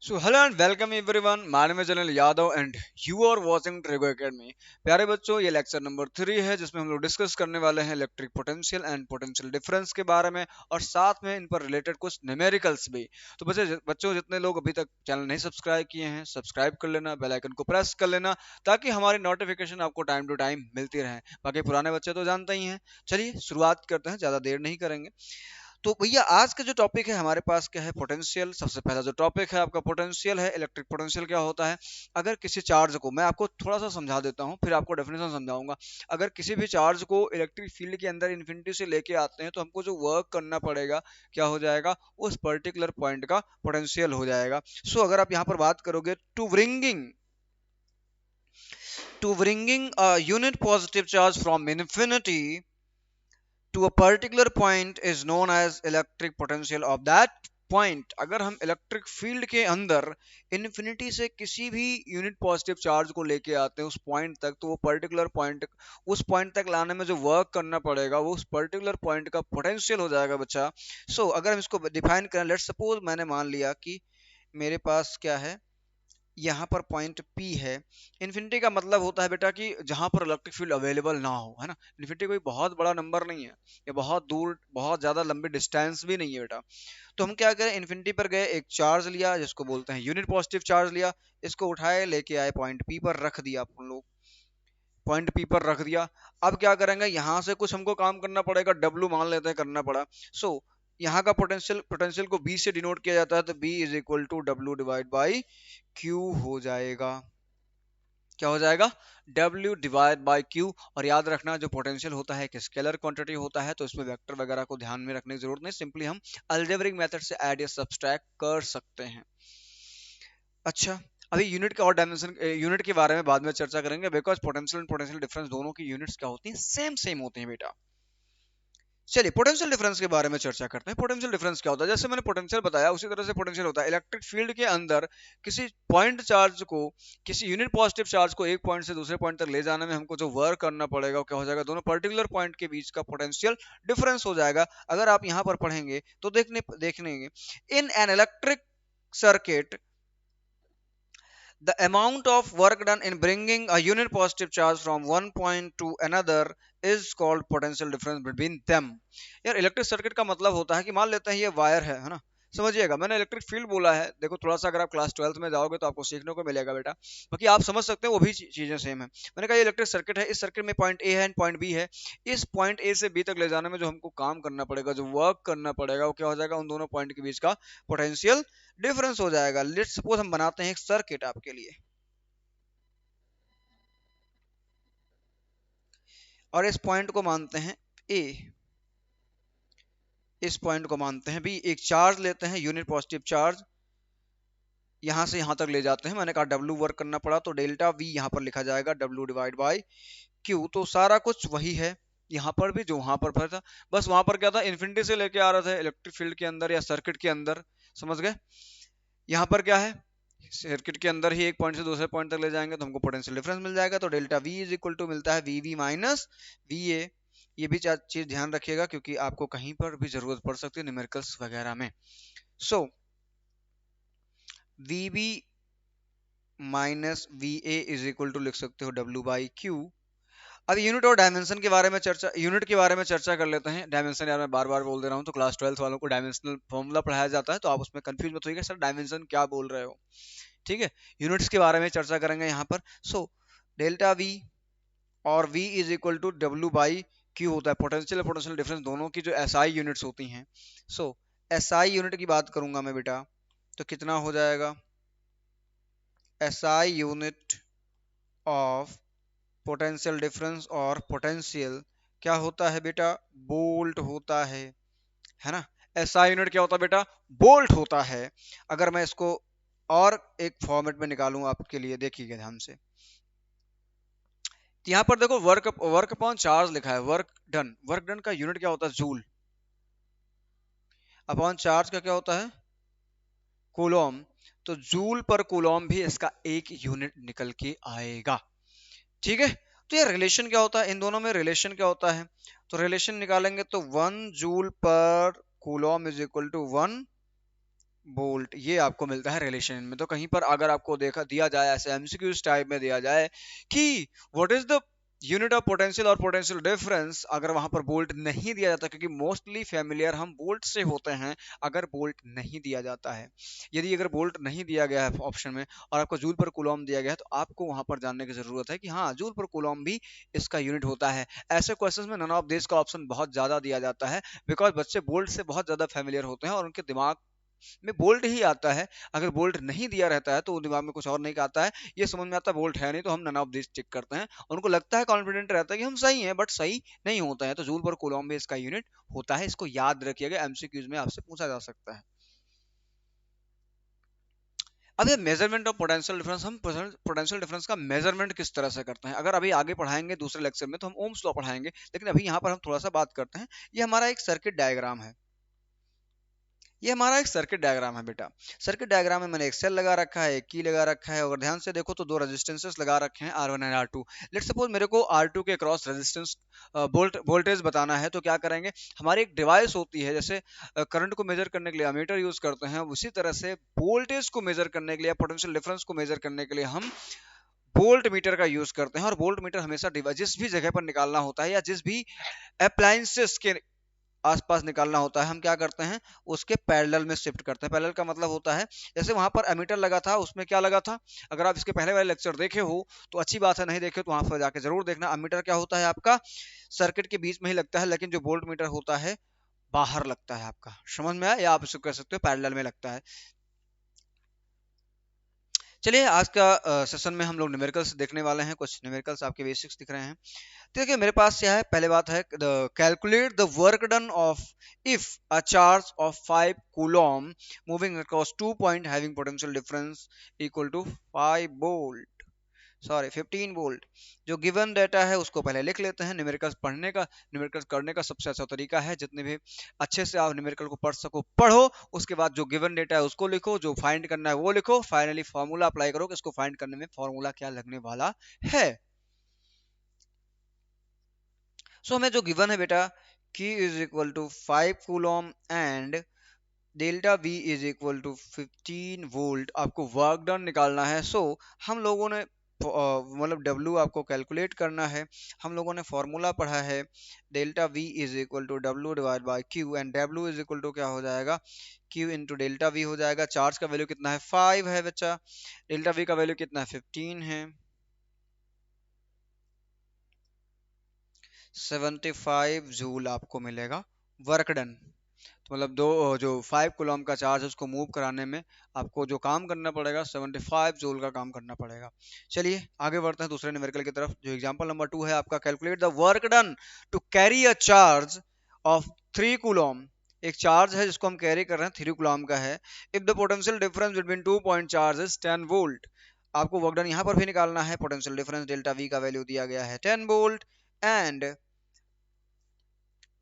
So hello and welcome everyone. My name is Anil Yadav and you are watching Trigo Academy. प्यारे बच्चों, ये lecture number 3 है जिसमें हम लोग डिस्कस करने वाले हैं electric potential and potential difference के बारे में और साथ में इन पर रिलेटेड कुछ न्यूमेरिकल्स भी। तो बच्चों जितने लोग अभी तक चैनल नहीं सब्सक्राइब किए हैं, सब्सक्राइब कर लेना, बेल आइकन को प्रेस कर लेना ताकि हमारी नोटिफिकेशन आपको टाइम टू टाइम मिलती रहे। बाकी पुराने बच्चे तो जानते ही हैं। चलिए शुरुआत करते हैं, ज़्यादा देर नहीं करेंगे। तो भैया आज का जो टॉपिक है हमारे पास क्या है? पोटेंशियल। सबसे पहला जो टॉपिक है आपका पोटेंशियल है। इलेक्ट्रिक पोटेंशियल क्या होता है? अगर किसी चार्ज को, मैं आपको थोड़ा सा समझा देता हूँ फिर आपको डेफिनेशन समझाऊंगा। अगर किसी भी चार्ज को इलेक्ट्रिक फील्ड के अंदर इन्फिनिटी से लेके आते हैं तो हमको जो वर्क करना पड़ेगा क्या हो जाएगा? उस पर्टिकुलर पॉइंट का पोटेंशियल हो जाएगा। सो अगर आप यहाँ पर बात करोगे to bringing a unit positive charge from infinity to a particular point is known as electric potential of that point। अगर हम इलेक्ट्रिक फील्ड के अंदर इन्फिनिटी से किसी भी यूनिट पॉजिटिव चार्ज को लेके आते हैं उस पॉइंट तक, तो वो पर्टिकुलर पॉइंट, उस पॉइंट तक लाने में जो वर्क करना पड़ेगा वो उस पर्टिकुलर पॉइंट का पोटेंशियल हो जाएगा बच्चा। अगर हम इसको डिफाइन करें, लेट्स सपोज मैंने मान लिया कि मेरे पास क्या है, यहाँ पर पॉइंट P है। इन्फिनिटी का मतलब होता है बेटा कि जहां पर इलेक्ट्रिक फील्ड अवेलेबल ना हो, है ना। इन्फिनिटी कोई बहुत बड़ा नंबर नहीं है, या बहुत दूर, बहुत ज्यादा लंबी डिस्टेंस भी नहीं है बेटा। तो हम क्या करें, इन्फिनिटी पर गए, एक चार्ज लिया जिसको बोलते हैं यूनिट पॉजिटिव चार्ज लिया, इसको उठाए लेके आए पॉइंट P पर रख दिया अपन लोग, पॉइंट P पर रख दिया। अब क्या करेंगे, यहाँ से कुछ हमको काम करना पड़ेगा, W मान लेते हैं करना पड़ा। यहाँ का पोटेंशियल पोटेंशियल को B से डिनोट किया जाता है, तो B is equal to W divide by Q हो जाएगा। क्या हो जाएगा? W divide by Q। और याद रखना जो पोटेंशियल होता है एक स्केलर क्वांटिटी होता है, तो इसमें वेक्टर वगैरह को ध्यान में रखने की जरूरत नहीं, सिंपली हम अलजेब्रिक मेथड से ऐड या सब्सट्रैक्ट कर सकते हैं। अच्छा, अभी यूनिट का और डायमेंशन, यूनिट के बारे में बाद में चर्चा करेंगे, because potential and potential difference दोनों की यूनिट्स क्या होती हैं? सेम सेम होती हैं बेटा। चलिए पोटेंशियल डिफरेंस के बारे में चर्चा करते हैं। पोटेंशियल डिफरेंस क्या होता है? जैसे मैंने पोटेंशियल बताया उसी तरह से पोटेंशियल होता है इलेक्ट्रिक फील्ड के अंदर किसी पॉइंट चार्ज को, किसी यूनिट पॉजिटिव चार्ज को एक पॉइंट से दूसरे पॉइंट तक ले जाने में हमको जो वर्क करना पड़ेगा वो क्या हो जाएगा? दोनों पर्टिकुलर पॉइंट के बीच का पोटेंशियल डिफरेंस हो जाएगा। अगर आप यहाँ पर पढ़ेंगे तो देखनेंगे in an electric circuit the amount of work done in bringing a unit positive charge from one point to another is called potential difference between them। यार इलेक्ट्रिक सर्किट का मतलब होता है कि मान लेते हैं ये वायर है ना। समझिएगा, मैंने इलेक्ट्रिक फील्ड बोला है, देखो थोड़ा सा अगर आप क्लास 12th में जाओगे तो आपको सीखने को मिलेगा बेटा, बाकी आप समझ सकते हैं वो भी चीजें सेम है। मैंने कहा ये इलेक्ट्रिक सर्किट है, इस सर्किट में पॉइंट ए है एंड पॉइंट बी है। इस पॉइंट ए से बी तक ले जाने में जो हमको काम करना पड़ेगा, जो वर्क करना पड़ेगा, वो क्या हो जाएगा? उन दोनों पॉइंट के बीच का पोटेंशियल डिफरेंस हो जाएगा। लेट्स सपोज हम बनाते हैं एक सर्किट आपके लिए, और इस पॉइंट को मानते हैं ए, इस पॉइंट को मानते हैं बी। एक चार्ज लेते हैं, यूनिट पॉजिटिव चार्ज, यहां से यहां तक ले जाते हैं। मैंने कहा W वर्क करना पड़ा तो डेल्टा V यहां पर लिखा जाएगा W डिवाइड बाई Q। तो सारा कुछ वही है यहाँ पर भी जो वहां पर था, बस वहां पर क्या था, इन्फिनिटी से लेके आ रहा था इलेक्ट्रिक फील्ड के अंदर या सर्किट के अंदर। समझ गए? यहाँ पर क्या है, सर्किट के अंदर ही एक पॉइंट से दूसरे पॉइंट तक ले जाएंगे तो हमको पोटेंशियल डिफरेंस मिल जाएगा। तो delta V is equal to मिलता है VV माइनस VA। ये भी चीज ध्यान रखिएगा क्योंकि आपको कहीं पर भी जरूरत पड़ सकती है न्यूमेरिकल्स वगैरह में। सो VB minus VA is equal to लिख सकते हो W बाई Q। अब यूनिट और डायमेंशन के बारे में चर्चा, यूनिट के बारे में चर्चा कर लेते हैं। डायमेंशन यार मैं बार बार बोल दे रहा हूँ, तो क्लास 12th वालों को डायमेंशनल फॉर्मूला पढ़ाया जाता है, तो आप उसमें कंफ्यूज मत होइएगा सर डायमेंशन क्या बोल रहे हो। ठीक है, यूनिट्स के बारे में चर्चा करेंगे यहाँ पर। डेल्टा V और V is equal to W by Q होता है पोटेंशियल और पोटेंशियल डिफरेंस दोनों की जो SI यूनिट्स होती हैं। SI यूनिट की बात करूंगा मैं बेटा, तो कितना हो जाएगा? SI unit of potential difference और पोटेंशियल क्या होता है बेटा? बोल्ट होता है ना। SI यूनिट क्या होता है बेटा? बोल्ट होता है। अगर मैं इसको और एक फॉर्मेट में निकालूं आपके लिए, देखिएगा ध्यान से। यहाँ पर देखो वर्क वर्क अपॉन चार्ज लिखा है, वर्क डन का यूनिट क्या होता है? जूल। अपॉन चार्ज का क्या होता है? कूलॉम। तो जूल पर कूलॉम भी इसका एक यूनिट निकल के आएगा। ठीक है, तो ये रिलेशन क्या होता है? इन दोनों में रिलेशन क्या होता है? तो रिलेशन निकालेंगे तो 1 joule per coulomb is equal to 1 volt ये आपको मिलता है रिलेशन में। तो कहीं पर अगर आपको देखा दिया जाए ऐसे एमसीक्यूज टाइप में दिया जाए कि what is the unit of potential और पोटेंशियल डिफरेंस, अगर वहां पर वोल्ट नहीं दिया जाता, क्योंकि मोस्टली फेमिलियर हम वोल्ट से होते हैं अगर वोल्ट नहीं दिया जाता है। यदि अगर वोल्ट नहीं दिया गया है ऑप्शन में और आपको जूल पर कूलॉम दिया गया है, तो आपको वहां पर जानने की जरूरत है कि हाँ जूल पर कूलॉम भी इसका यूनिट होता है। ऐसे क्वेश्चंस में नन ऑफ दिस का ऑप्शन बहुत ज्यादा दिया जाता है, बिकॉज बच्चे वोल्ट से बहुत ज्यादा फेमिलियर होते हैं और उनके दिमाग में बोल्ट ही आता है। अगर बोल्ट नहीं दिया रहता है तो दिमाग में कुछ और नहीं आता है, ये समझ में आता है बोल्ट है नहीं तो हम नन ऑफ दिस टिक करते हैं। उनको लगता है कॉन्फिडेंट रहता है कि हम सही हैं, बट सही नहीं होता है। तो जूल पर कूलॉम भी इसका यूनिट होता है, इसको याद रखिएगा, एमसीक्यूज में आपसे पूछा जा सकता है। अब ये मेजरमेंट ऑफ पोटेंशियल डिफरेंस, हम पोटेंशियल डिफरेंस का मेजरमेंट किस तरह से करते हैं, अगर अभी आगे पढ़ाएंगे दूसरे लेक्चर में तो हम ओम्स लॉ पढ़ाएंगे, लेकिन अभी यहाँ पर हम थोड़ा सा बात करते हैं। ये हमारा एक सर्किट डायग्राम है, ये हमारा एक सर्किट डायग्राम है बेटा। सर्किट डायग्राम में मैंने एक सेल लगा रखा है, एक की लगा रखा है, और ध्यान से देखो तो दो रेजिस्टेंसेस लगा रखे हैं R1 and R2। Let's suppose मेरे को R2 के क्रॉस रेजिस्टेंस वोल्टेज बताना है, तो क्या करेंगे, हमारी एक डिवाइस होती है, जैसे करंट को मेजर करने के लिए अमीटर यूज करते हैं, उसी तरह से वोल्टेज को मेजर करने के लिए, पोटेंशियल डिफरेंस को मेजर करने के लिए हम वोल्ट मीटर का यूज करते हैं। और वोल्ट मीटर हमेशा जिस भी जगह पर निकालना होता है या जिस भी अप्लायंसेस के आसपास निकालना होता है, हम क्या करते हैं, उसके पैरेलल में शिफ्ट करते हैं। पैरेलल का मतलब होता है जैसे वहां पर एमीटर लगा था, उसमें क्या लगा था, अगर आप इसके पहले वाले लेक्चर देखे हो तो अच्छी बात है, नहीं देखे तो वहां पर जाके जरूर देखना। एमीटर क्या होता है आपका, सर्किट के बीच में ही लगता है, लेकिन जो वोल्ट मीटर होता है बाहर लगता है आपका। समझ में आया, या आप इसको कह सकते हो पैरेलल में लगता है। चलिए आज का सेशन में हम लोग न्यूमेरिकल्स देखने वाले हैं, कुछ न्यूमेरिकल्स आपके बेसिक्स दिख रहे हैं। देखिए मेरे पास क्या है, पहले बात है calculate the work done of if a charge of 5 coulomb moving across 2 point having potential difference equal to 5 volt, sorry 15 volt. जो गिवन डेटा है उसको पहले लिख लेते हैं। न्यूमेरिकल्स पढ़ने का, न्यूमेरिकल्स करने का सबसे अच्छा तरीका है, जितने भी अच्छे से आप न्यूमेरिकल को पढ़ सको पढ़ो, उसके बाद जो गिवन डेटा है उसको लिखो, जो फाइंड करना है वो लिखो, फाइनली फॉर्मूला अप्लाई करो कि इसको फाइंड करने में फॉर्मूला क्या लगने वाला है। सो हमें जो गिवन है बेटा, Q is equal to 5 coulomb and delta V is equal to 15 volt, आपको वर्क डन निकालना है। सो हम लोगों ने मतलब W आपको कैलकुलेट करना है। हम लोगों ने फॉर्मूला पढ़ा है, delta V is equal to W divide by Q, and W is equal to क्या हो जाएगा, Q इंटू डेल्टा V हो जाएगा। चार्ज का वैल्यू कितना है, 5 है बच्चा, डेल्टा V का वैल्यू कितना है, 15 है, 75 जूल आपको मिलेगा वर्क डन। तो मतलब दो जो 5 कूलम का चार्ज है उसको मूव कराने में आपको जो काम करना पड़ेगा 75 जूल का काम करना पड़ेगा। चलिए आगे बढ़ते हैं दूसरे न्यूमेरिकल की तरफ। जो एग्जांपल नंबर 2 है आपका, calculate the work done to carry a charge of 3 coulomb. एक चार्ज है जिसको हम कैरी कर रहे हैं, 3 कूलम का है। If the potential difference between 2 point charge is 10 volt, आपको वर्क डन यहाँ पर भी निकालना है। पोटेंशियल डिफरेंस डेल्टा वी का वैल्यू दिया गया है 10 वोल्ट एंड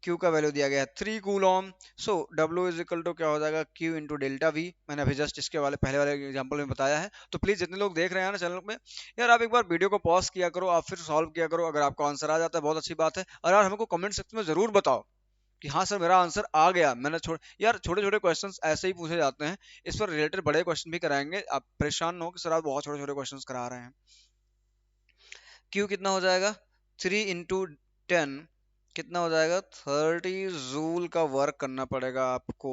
Q का वैल्यू दिया गया है 3 coulomb. So W is equal to क्या हो जाएगा, Q इंटू डेल्टा V। मैंने अभी जस्ट इसके वाले पहले वाले एग्जांपल में बताया है। तो प्लीज जितने लोग देख रहे हैं ना चैनल में, यार आप एक बार वीडियो को पॉज किया करो, आप फिर सॉल्व किया करो। अगर आपको आंसर आ जाता है बहुत अच्छी बात है, और यार हमको कमेंट सेक्शन में जरूर बताओ कि हाँ सर मेरा आंसर आ गया। मैंने यार छोटे छोटे क्वेश्चंस ऐसे ही पूछे जाते हैं, इस पर रिलेटेड बड़े क्वेश्चन भी कराएंगे। आप परेशान न हो कि सर आप बहुत छोटे छोटे क्वेश्चंस करा रहे हैं। Q कितना हो जाएगा, 3 इंटू 10 कितना हो जाएगा, 30 जूल का वर्क करना पड़ेगा आपको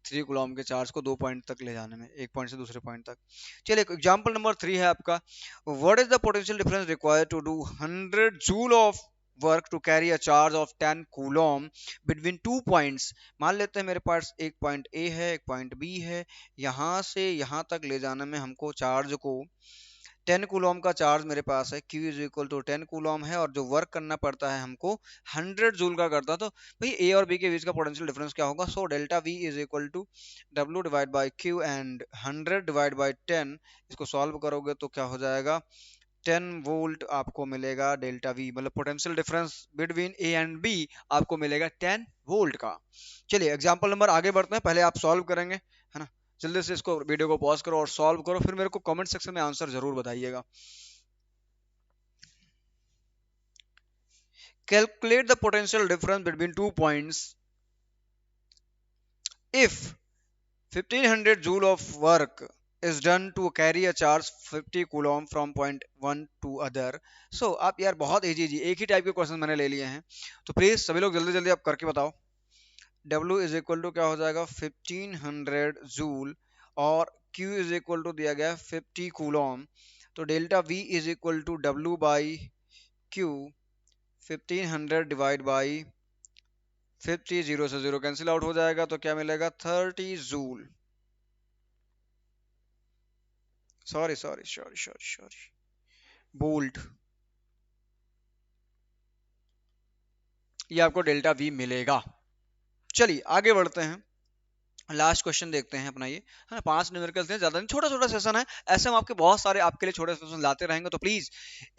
3 कूलम के चार्ज को 2 पॉइंट तक ले जाने में, एक पॉइंट से दूसरे पॉइंट तक। चलिए एग्जांपल नंबर 3 है आपका, what is the potential difference required to do 100 joule of work to carry a charge of 10 coulomb between 2 points. मान लेते हैं मेरे पास एक पॉइंट ए है, एक पॉइंट बी है, यहां से यहां तक ले जाने में हमको चार्ज को 10 कूलॉम का चार्ज मेरे पास है, Q is equal to 10 coulomb है, और जो वर्क करना पड़ता है हमको 100 जूल का करता है। तो भाई ए और बी के बीच का पोटेंशियल डिफरेंस क्या होगा, so delta V is equal to W divide by Q and 100 divide by 10। इसको सॉल्व करोगे तो क्या हो जाएगा, 10 वोल्ट आपको मिलेगा डेल्टा V, मतलब potential difference between A and B आपको मिलेगा 10 वोल्ट का। चलिए एग्जांपल नंबर आगे बढ़ते हैं, पहले आप सॉल्व करेंगे, है ना। जल्दी से इसको वीडियो को पॉज करो और सॉल्व करो, फिर मेरे को कमेंट सेक्शन में आंसर जरूर बताइएगा। Calculate the potential difference between 2 points if 1500 joule of work is done to carry a charge 50 coulomb from point one to other. So आप यार बहुत इजी जी एक ही टाइप के क्वेश्चन मैंने ले लिए हैं, तो प्लीज सभी लोग जल्दी जल्दी आप करके बताओ। W इज इक्वल टू क्या हो जाएगा 1500 जूल, और Q इज इक्वल टू दिया गया है 50 कूलॉम। तो delta V is equal to W by Q, 1500 divide by 50, zero से जीरो कैंसिल आउट हो जाएगा, तो क्या मिलेगा 30 joule. Sorry sorry sorry sorry sorry, volt. ये आपको डेल्टा वी मिलेगा। चलिए आगे बढ़ते हैं, लास्ट क्वेश्चन देखते हैं अपना ये है ना। 5 न्यूमेरिकल्स हैं, ज्यादा नहीं, छोटा छोटा सेशन है। ऐसे हम आपके बहुत सारे आपके लिए छोटे सेशन लाते रहेंगे, तो प्लीज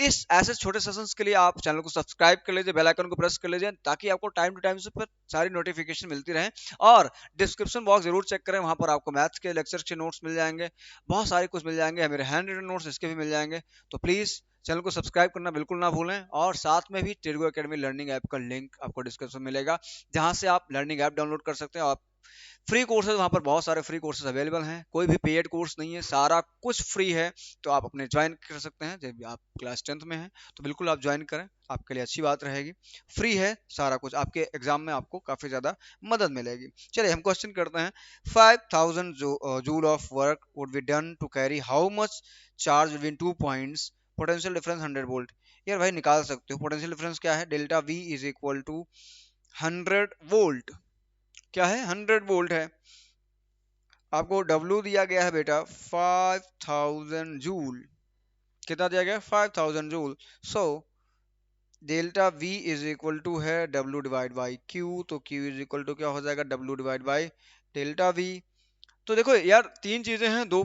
इस ऐसे छोटे सेशंस के लिए आप चैनल को सब्सक्राइब कर लीजिए, बेल आइकन को प्रेस कर लीजिए, ताकि आपको टाइम टू टाइम से पर सारी नोटिफिकेशन मिलती रहे। और डिस्क्रिप्शन बॉक्स जरूर चेक करें, वहां पर आपको मैथ्स के लेक्चर के नोट्स मिल जाएंगे, बहुत सारे कुछ मिल जाएंगे, मेरे हैंड रिटन नोट्स इसके भी मिल जाएंगे। तो प्लीज चैनल को सब्सक्राइब करना बिल्कुल ना भूलें, और साथ में भी टेरगो एकेडमी लर्निंग ऐप का लिंक आपको डिस्क्रिप्शन में मिलेगा, जहां से आप लर्निंग ऐप डाउनलोड कर सकते हैं। आप फ्री कोर्सेज, वहां पर बहुत सारे फ्री कोर्सेज अवेलेबल हैं, कोई भी पेड कोर्स नहीं है, सारा कुछ फ्री है। तो आप अपने ज्वाइन कर सकते हैं, जब आप क्लास 10th में हैं तो बिल्कुल आप ज्वाइन करें, आपके लिए अच्छी बात रहेगी। फ्री है सारा कुछ, आपके एग्जाम में आपको काफी ज्यादा मदद मिलेगी। चलिए हम क्वेश्चन करते हैं। 5000 joule of work would be done to carry how much charge between 2 points, potential difference 100 volt. यार भाई निकाल सकते हो, पोटेंशियल डिफरेंस क्या है, delta V is equal to 100 volt. क्या है 100 वोल्ट है। आपको W दिया गया है बेटा 5000 जूल। कितना दिया गया 5000 joule. So delta V is equal to है W डिवाइड बाई Q, तो Q इज इक्वल टू क्या हो जाएगा W divide by delta V। तो देखो यार तीन चीजें हैं, दो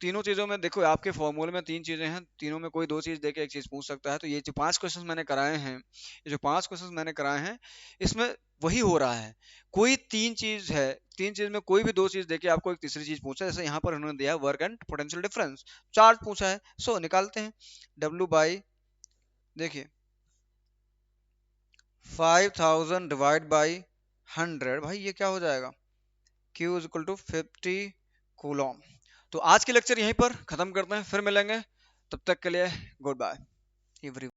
तीनों चीजों में देखो आपके फॉर्मूले में तीन चीजें हैं, तीनों में कोई दो चीज देके एक चीज पूछ सकता है। तो ये जो 5 क्वेश्चन मैंने कराए हैं, ये जो 5 क्वेश्चन मैंने कराए हैं, इसमें वही हो रहा है। कोई तीन चीज है, तीन चीज में कोई भी दो चीज देके आपको एक तीसरी चीज पूछा है। जैसे यहाँ पर उन्होंने दिया work and potential difference, charge पूछा है। सो निकालते हैं W बाई, देखिए 5000 डिवाइड बाई 100, भाई ये क्या हो जाएगा Q is equal to 50 coulomb. तो आज के लेक्चर यहीं पर खत्म करते हैं, फिर मिलेंगे, तब तक के लिए गुड बाय एवरीवन।